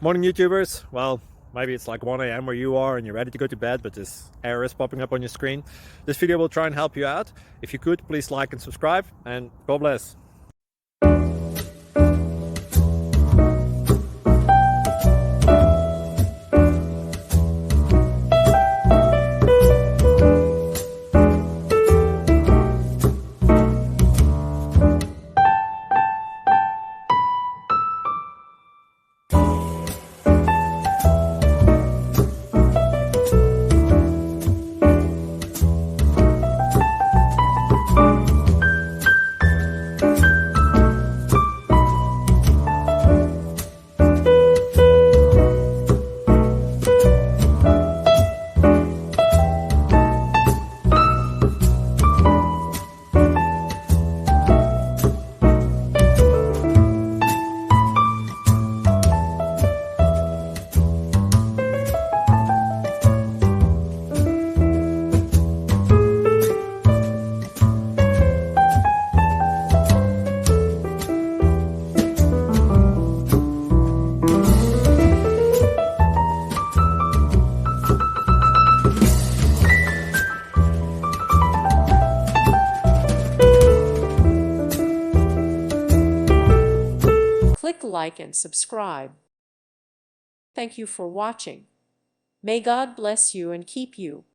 Morning YouTubers. Well, maybe it's like 1 a.m. where you are and you're ready to go to bed, but this error is popping up on your screen. This video will try and help you out. If you could, please like and subscribe, and God bless. Click like and subscribe. Thank you for watching. May God bless you and keep you.